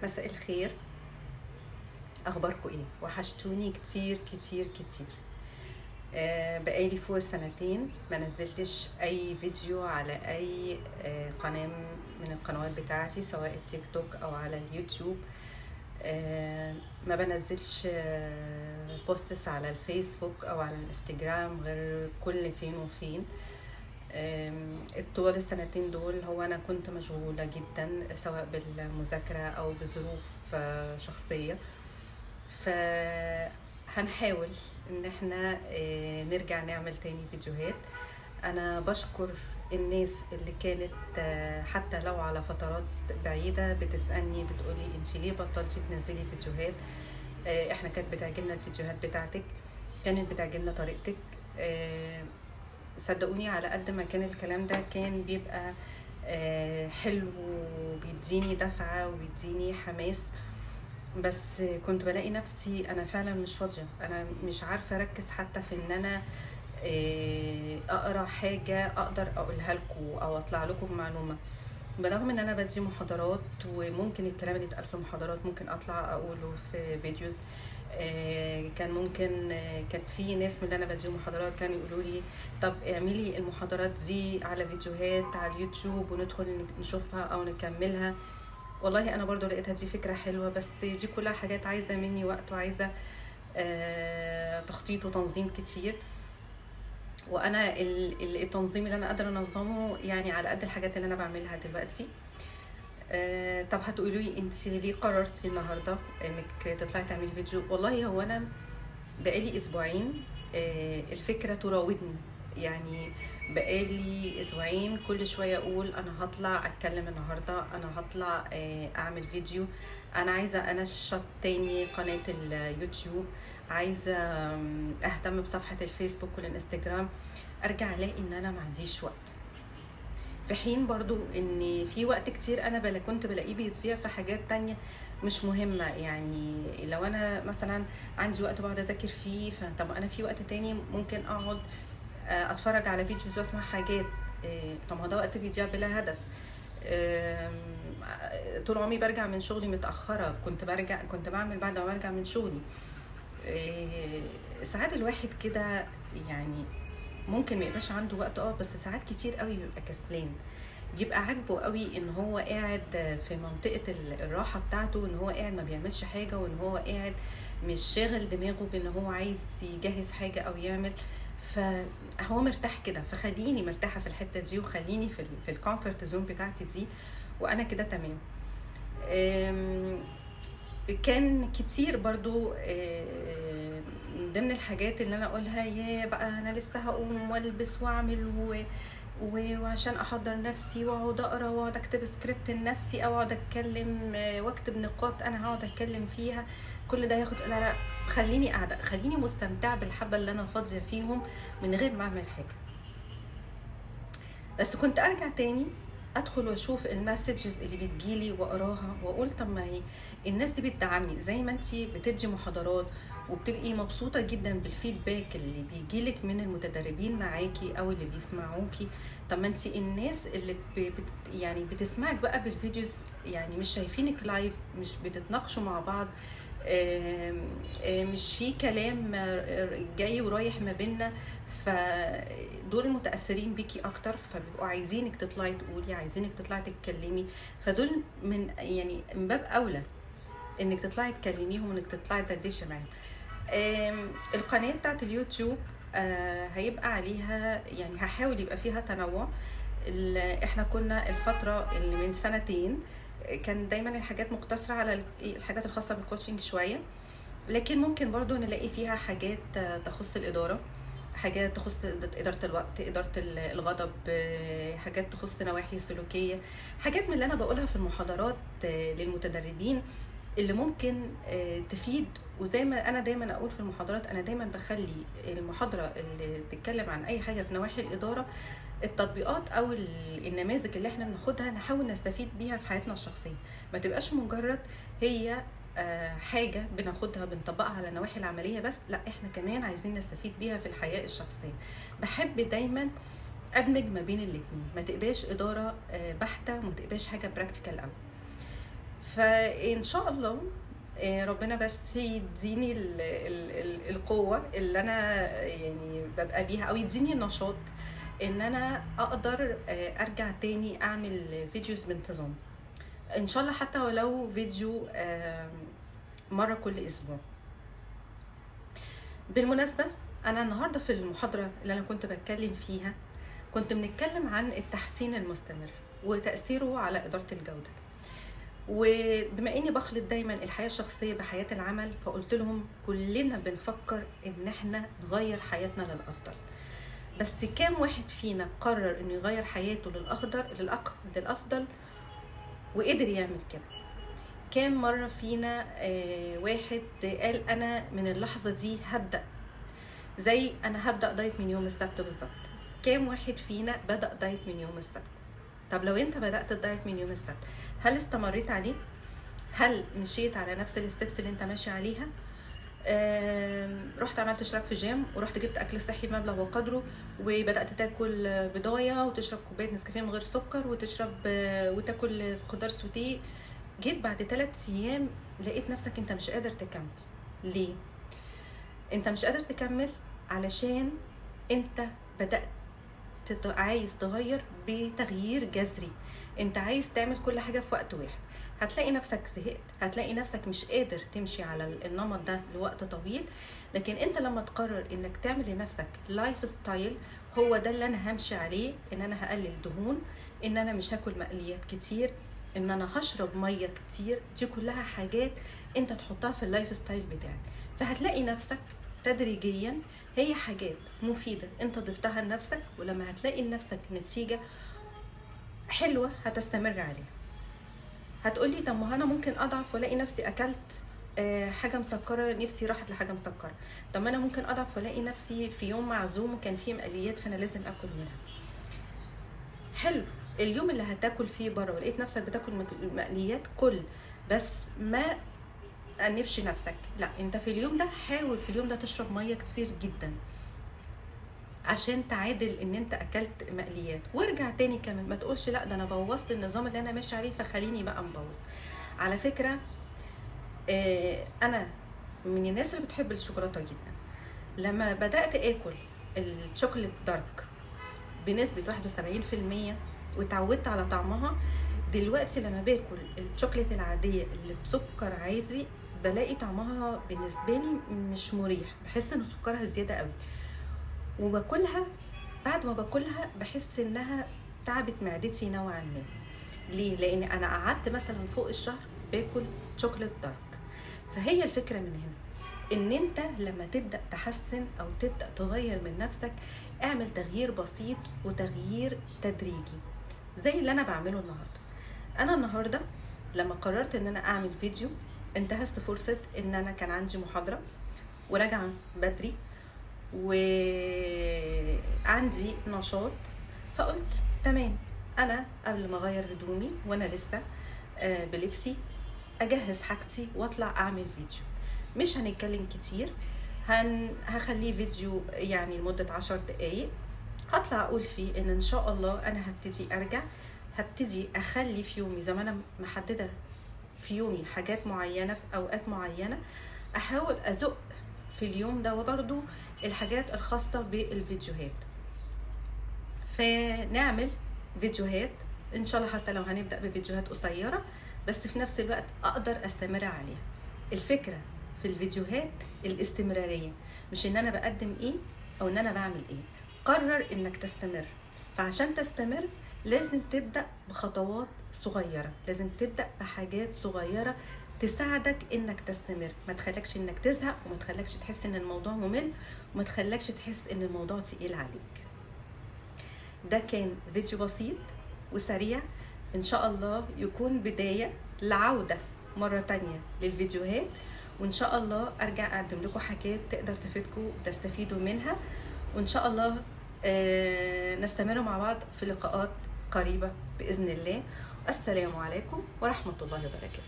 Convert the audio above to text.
مساء الخير. اخباركم ايه؟ وحشتوني كتير كتير كتير. بقالي فوق سنتين ما نزلتش اي فيديو على اي قناة من القنوات بتاعتي، سواء التيك توك او على اليوتيوب. ما بنزلش بوستس على الفيسبوك او على الانستجرام غير كل فين وفين. طوال السنتين دول هو انا كنت مشغولة جدا، سواء بالمذاكرة او بظروف شخصية. فهنحاول ان احنا نرجع نعمل تاني فيديوهات. انا بشكر الناس اللي كانت حتى لو على فترات بعيدة بتسألني بتقولي انتي ليه بطلتي تنزلي فيديوهات؟ احنا كانت بتعجبنا الفيديوهات بتاعتك، كانت بتعجبنا طريقتك. صدقوني على قد ما كان الكلام ده كان بيبقى حلو وبيديني دفعة وبيديني حماس، بس كنت بلاقي نفسي انا فعلا مش فاضيه، انا مش عارفه اركز حتى في ان انا اقرا حاجه اقدر اقولها لكم او اطلع لكم بمعلومه. برغم ان انا بدي محاضرات وممكن الكلام اللي اتقال في المحاضرات ممكن اطلع اقوله في فيديوز. كان ممكن كانت في ناس من اللي انا بدي محاضرات كانوا يقولوا لي طب اعملي المحاضرات دي على فيديوهات على اليوتيوب وندخل نشوفها او نكملها. والله انا برضو لقيتها دي فكرة حلوة، بس دي كلها حاجات عايزة مني وقت وعايزة تخطيط وتنظيم كتير. وانا التنظيم اللي انا قادرة انظمه يعني على قد الحاجات اللي انا بعملها دلوقتي. طب هتقولوا لي انت ليه قررتي النهاردة انك تطلعي تعملي فيديو؟ والله هو انا بقالي اسبوعين الفكرة تراودني، يعني بقالي اسبوعين كل شوية اقول انا هطلع اتكلم النهاردة، انا هطلع اعمل فيديو، انا عايزة انشط تاني قناة اليوتيوب، عايزة اهتم بصفحة الفيسبوك والانستجرام. ارجع الاقي ان انا ما عنديش وقت، في حين برضو ان في وقت كتير انا كنت بلاقيه بيضيع في حاجات تانية مش مهمة. يعني لو انا مثلا عندي وقت بقعد اذاكر فيه، فطب انا في وقت تاني ممكن اقعد اتفرج على فيديوز واسمع حاجات. طب ما ده وقت بيضيع بلا هدف. طول عمري برجع من شغلي متأخرة، كنت بعمل بعد ما برجع من شغلي. ساعات الواحد كده يعني ممكن ما يبقاش عنده وقت، بس ساعات كتير قوي بيبقى كسلان، بيبقى عاجبه قوي ان هو قاعد في منطقة الراحة بتاعته، ان هو قاعد ما بيعملش حاجة، وان هو قاعد مش شاغل دماغه بان هو عايز يجهز حاجة او يعمل. فهو مرتاح كده، فخليني مرتاحة في الحتة دي وخليني في الكومفورت زون بتاعتي دي، وانا كده تمام. كان كتير برضو من ضمن الحاجات اللي انا اقولها يا بقى انا لسه هقوم والبس واعمل وعشان احضر نفسي واقعد اقرا واقعد اكتب سكريبت لنفسي او اقعد اتكلم واكتب نقاط انا هقعد اتكلم فيها. كل ده ياخد، لا لا، خليني قاعده، خليني مستمتعه بالحبه اللي انا فاضيه فيهم من غير ما اعمل حاجه. بس كنت ارجع تاني ادخل واشوف المسجز اللي بتجيلي واقراها واقول طب ما هي الناس دي بتدعمني زي ما انتي بتدي محاضرات وبتبقي مبسوطه جدا بالفيدباك اللي بيجيلك من المتدربين معاكي او اللي بيسمعوكي. طب ما انتي الناس اللي يعني بتسمعك بقى بالفيديوز، يعني مش شايفينك لايف، مش بتتناقشوا مع بعض، مش في كلام جاي ورايح ما بيننا، فدول متاثرين بيكي اكتر، فبيبقوا عايزينك تطلعي تقولي، عايزينك تطلعي تتكلمي. فدول من يعني من باب اولى انك تطلعي تكلميهم وانك تطلعي تدردشي معاهم. القناه بتاعت اليوتيوب هيبقى عليها، يعني هحاول يبقى فيها تنوع. احنا كنا الفتره اللي من سنتين كان دايما الحاجات مقتصره على الحاجات الخاصه بالكوتشنج شويه، لكن ممكن برضو نلاقي فيها حاجات تخص الإدارة، حاجات تخص إدارة الوقت، إدارة الغضب، حاجات تخص نواحي سلوكية، حاجات من اللي أنا بقولها في المحاضرات للمتدربين اللي ممكن تفيد. وزي ما أنا دايما أقول في المحاضرات، أنا دايما بخلي المحاضرة اللي تتكلم عن أي حاجة في نواحي الإدارة، التطبيقات أو النماذج اللي احنا بناخدها نحاول نستفيد بيها في حياتنا الشخصية، ما تبقاش مجرد هي حاجة بناخدها بنطبقها على النواحي العملية بس، لا احنا كمان عايزين نستفيد بيها في الحياة الشخصية. بحب دايما ادمج ما بين الاتنين، ما تبقاش ادارة بحتة، ما تبقاش حاجة براكتيكال قوي. فان شاء الله ربنا بس يديني القوة اللي انا يعني ببقى بيها، او يديني النشاط ان انا اقدر ارجع تاني اعمل فيديوز بانتظام، ان شاء الله حتى ولو فيديو مرة كل اسبوع. بالمناسبة انا النهاردة في المحاضرة اللي انا كنت بتكلم فيها كنت بنتكلم عن التحسين المستمر وتأثيره على إدارة الجودة، وبما اني بخلط دايما الحياة الشخصية بحياة العمل فقلت لهم كلنا بنفكر ان احنا نغير حياتنا للأفضل، بس كام واحد فينا قرر انه يغير حياته للأفضل وقدر يعمل كده؟ كام مرة فينا واحد قال انا من اللحظة دي هبدأ، زي انا هبدأ دايت من يوم السبت بالظبط. كام واحد فينا بدأ دايت من يوم السبت؟ طب لو انت بدأت الدايت من يوم السبت، هل استمريت عليه؟ هل مشيت على نفس الستبس اللي انت ماشي عليها؟ رحت عملت اشتراك في جيم، ورحت جبت اكل صحي بمبلغ وقدره، وبدات تاكل بضايه، وتشرب كوبايه نسكافيه من غير سكر، وتشرب وتاكل خضار سوتيه. جيت بعد 3 ايام لقيت نفسك انت مش قادر تكمل. ليه انت مش قادر تكمل؟ علشان انت بدات عايز تغير بتغيير جذري، انت عايز تعمل كل حاجه في وقت واحد. هتلاقي نفسك زهقت، هتلاقي نفسك مش قادر تمشي على النمط ده لوقت طويل. لكن انت لما تقرر انك تعمل لنفسك لايف ستايل، هو ده اللي انا همشي عليه، ان انا هقلل دهون، ان انا مش هاكل مقليات كتير، ان انا هشرب ميه كتير، دي كلها حاجات انت تحطها في اللايف ستايل بتاعك. فهتلاقي نفسك تدريجيا هي حاجات مفيدة انت ضفتها لنفسك، ولما هتلاقي لنفسك نتيجة حلوة هتستمر عليها. هتقولي طب ما انا ممكن اضعف والاقي نفسي اكلت حاجة مسكرة، نفسي راحت لحاجة مسكرة. طب ما انا ممكن اضعف والاقي نفسي في يوم معزوم وكان فيه مقليات فانا لازم اكل منها. حلو، اليوم اللي هتاكل فيه بره ولقيت نفسك بتاكل مقليات كل، بس ما تأنبش نفسك. لا، انت في اليوم ده حاول في اليوم ده تشرب ميه كتير جدا عشان تعادل ان انت اكلت مقليات، وارجع تاني كمان. ما تقولش لا ده انا بوظت النظام اللي انا ماشي عليه فخليني بقى مبوظ. على فكره انا من الناس اللي بتحب الشوكولاته جدا. لما بدات اكل الشوكولات دارك بنسبه 71% واتعودت على طعمها، دلوقتي لما باكل الشوكولات العاديه اللي بسكر عادي بلاقي طعمها بالنسبه لي مش مريح، بحس ان سكرها زياده قوي، وباكلها بعد ما باكلها بحس انها تعبت معدتي نوعا ما. ليه؟ لان انا قعدت مثلا فوق الشهر باكل شوكولات دارك. فهي الفكره من هنا، ان انت لما تبدا تحسن او تبدا تغير من نفسك، اعمل تغيير بسيط وتغيير تدريجي زي اللي انا بعمله النهارده. انا النهارده لما قررت ان انا اعمل فيديو، انتهزت فرصه ان انا كان عندي محاضره وراجعه بدري وعندي نشاط، فقلت تمام انا قبل ما اغير هدومي وانا لسه بلبسي اجهز حاجتي واطلع اعمل فيديو. مش هنتكلم كتير، هخليه فيديو يعني لمدة 10 دقايق، هطلع اقول فيه ان شاء الله انا هبتدي ارجع، هبتدي اخلي في يومي زي ما انا محددة في يومي حاجات معينة في اوقات معينة، احاول ازق في اليوم ده، وبرضو الحاجات الخاصة بالفيديوهات. فنعمل فيديوهات ان شاء الله، حتى لو هنبدأ بفيديوهات قصيرة بس في نفس الوقت اقدر استمر عليها. الفكرة في الفيديوهات الاستمرارية، مش ان انا بقدم ايه او ان انا بعمل ايه. قرر انك تستمر، فعشان تستمر لازم تبدأ بخطوات صغيرة، لازم تبدأ بحاجات صغيرة تساعدك انك تستمر، ما تخليكش انك تزهق، وما تخليكش تحس ان الموضوع ممل، وما تخليكش تحس ان الموضوع تقيل عليك. ده كان فيديو بسيط وسريع، ان شاء الله يكون بداية لعودة مرة تانية للفيديوهات، وان شاء الله ارجع اقدم لكم حاجات تقدر تفيدكم وتستفيدوا منها، وان شاء الله نستمر مع بعض في لقاءات قريبة بإذن الله. السلام عليكم ورحمة الله وبركاته.